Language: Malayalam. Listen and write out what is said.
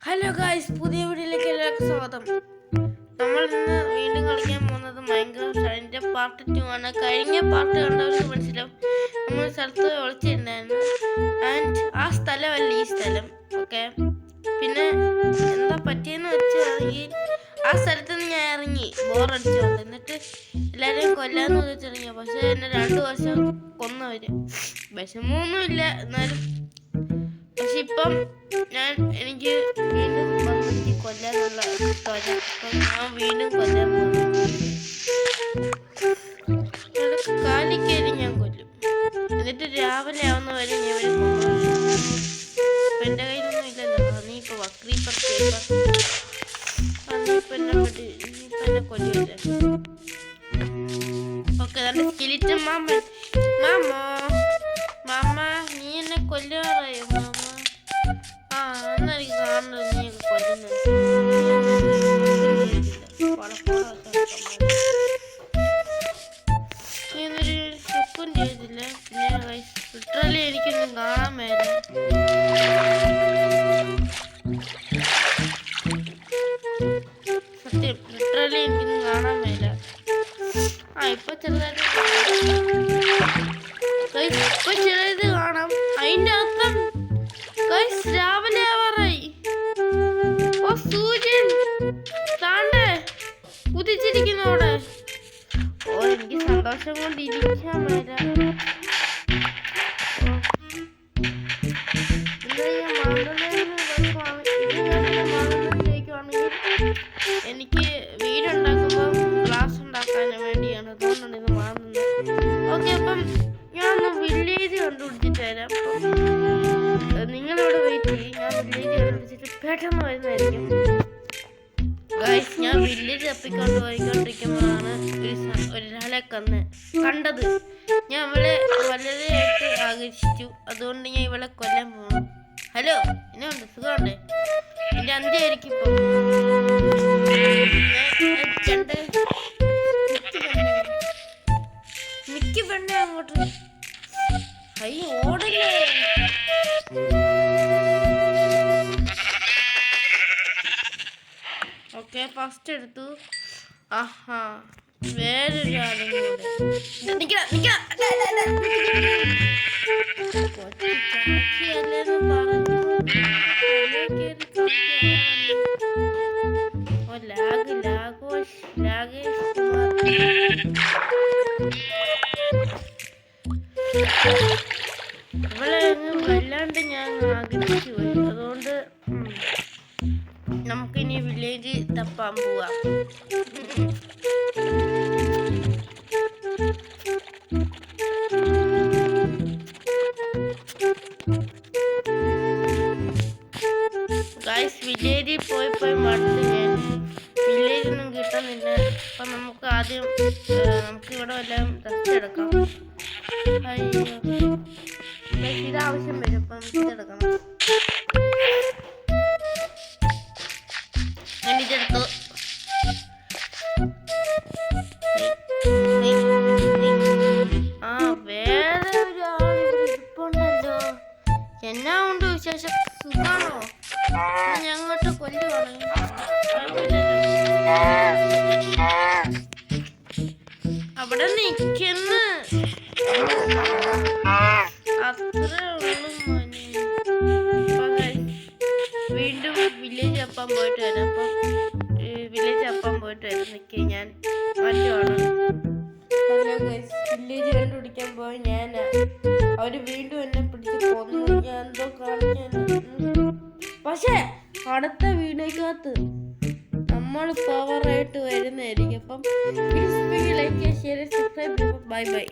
ഹലോ ഗായ്സ്, പുതിയ വീഡിയോയിലേക്ക് എല്ലാവർക്കും സ്വാഗതം. നമ്മൾ ഇന്ന് വീണ്ടും കളിക്കാൻ പോകുന്നത് മൈൻക്രാഫ്റ്റ് അതിൻ്റെ പാർട്ട് 2 ആണ്. കഴിഞ്ഞ പാർട്ട് കണ്ടവർക്ക് മനസ്സിലാവും, നമ്മൾ സ്ഥലത്ത് ഒളിച്ചിട്ടുണ്ടായിരുന്നു. ആൻഡ് ആ സ്ഥലമല്ല ഈ സ്ഥലം. ഓക്കെ, പിന്നെ എന്താ പറ്റിയെന്ന് വെച്ചാണെങ്കിൽ ആ സ്ഥലത്ത് നിന്ന് ഞാൻ ഇറങ്ങി ബോറടിച്ചോണ്ട്, എന്നിട്ട് എല്ലാവരെയും കൊല്ലാന്ന് വെച്ചിറങ്ങിയ. പക്ഷെ എന്നെ 2 വർഷം കൊന്നവര്. വിഷമൊന്നുമില്ല, എന്നാലും. പക്ഷെ ഇപ്പം എനിക്ക് വീണ്ടും എനിക്ക് കൊല്ലാനുള്ള ഞാൻ വീണ്ടും കൊല്ലാൻ പോകുന്നു. കാലിക്കേരി ഞാൻ കൊല്ലും, എന്നിട്ട് രാവിലെ ആവുന്ന വരെ ഞാൻ ഇവരെ കൊന്നു. എൻ്റെ കയ്യിലൊന്നും ഇല്ലല്ലോ. നീ ഇപ്പൊ വക്രീപ്പർ എന്നെ കൊല്ലുമല്ലേ. ഓക്കെ, നല്ല സ്കിലിറ്റൻ മാമ നീ എന്നെ കൊല്ലാറായോ മാമ? എന്നാ എനിക്ക് കാണുന്നത് നീ കൊല്ലുന്നത്. നീ എന്നൊരു ചുക്കും ചെയ്തില്ല. പിന്നെ ലിറ്ററലി എനിക്കൊന്നും കാണാൻ മേല. സത്യം, ലിറ്ററലി എനിക്കൊന്നും കാണാൻ മേല. ഇപ്പൊ ചെറുതായിട്ട് കാണാം. അതിന്റെ അർത്ഥം രാവിലെ ആവാറായി. ഓ, സൂര്യൻ താണ്ടേ ഉദിച്ചിരിക്കുന്നോടെ. ഓ, എനിക്ക് സന്തോഷം കൊണ്ട് ഇരിക്കാൻ വരാം. എനിക്ക് വീടുണ്ടാക്കുമ്പോൾ ഗ്ലാസ് ഉണ്ടാക്കാൻ വേണ്ടിയാണ്. അതുകൊണ്ടാണ് ഇത് മാറുന്നത്. ഓക്കെ, അപ്പം ഞാൻ വില്ലേജ് കണ്ടുപിടിച്ചിട്ട് വരാം. നിങ്ങളിവിടെ വെയിറ്റ് ചെയ്യും. ഞാൻ വില്ലേജ് കണ്ടുപിടിച്ചിട്ട് പെട്ടെന്ന് വരുന്നതായിരിക്കും. ഗൈസ്, ഞാൻ വില്ലേജ് തപ്പിക്കൊണ്ട് പോയിക്കൊണ്ടിരിക്കുമ്പോഴാണ് ഒരാളെ കണ്ടത്. ഞാൻ അവളെ വളരെയായിട്ട് ആകർഷിച്ചു. അതുകൊണ്ട് ഞാൻ ഇവളെ കൊല്ലാൻ പോകണം. ഹലോ, എന്നെ ഉണ്ട്, സുഖമുണ്ടേ? എൻ്റെ അന്ത്യമായിരിക്കും ഇപ്പൊ. മിക്ക പെണ്ണേ അങ്ങോട്ട് ഓടല്ലേ. ഓക്കെ, ഫസ്റ്റ് എടുത്തു. ആഹാ, വേറൊരാളും കൂടെ. അവളെ വല്ലാണ്ട് ഞാൻ ആഗ്രഹിച്ചു പോയി. അതുകൊണ്ട് നമുക്കിനി വില്ലേജ് തപ്പാൻ പോവാം. ഗൈസ്, വില്ലേജിൽ പോയി മടുത്ത് ഞാൻ. വില്ലേജൊന്നും കിട്ടുന്നില്ല. അപ്പം നമുക്ക് ആദ്യം നമുക്കിവിടെ വല്ലതും റെസ്റ്റ് എടുക്കാം. ഇതാവശ്യം വരും. അപ്പം ഇതെടുക്കണം. ഞാൻ ഇതെടുത്തു. വേറെ ഒരാൾ ഇരിപ്പുണ്ടല്ലോ. എന്നാ ഉണ്ട് വിശേഷം? സുഖാണോ? ഞങ്ങോട്ട് കൊല്ലുവാണ്. അവിടെ നിൽക്കുന്നു. അത്രേ ഉള്ളു മോനെ. വീണ്ടും വില്ലേജ് അപ്പാൻ പോയിട്ട് വരാം. അപ്പം വില്ലേജ് അപ്പാൻ പോയിട്ട് വരാം. നിൽക്കേ, ഞാൻ മാറ്റുവാണ്. വില്ലേജ് കണ്ടുപിടിക്കാൻ പോയി ഞാനാ. അവര് വീണ്ടും എന്നെ പിടിച്ച് കൊന്നു. ഞാൻ എന്തോ കാണിക്കാനാ. പക്ഷേ അടുത്ത വീഡിയോക്കകത്ത് നമ്മൾ പവറായിട്ട് വരുന്നതായിരിക്കും. അപ്പം like, share, subscribe. Bye bye.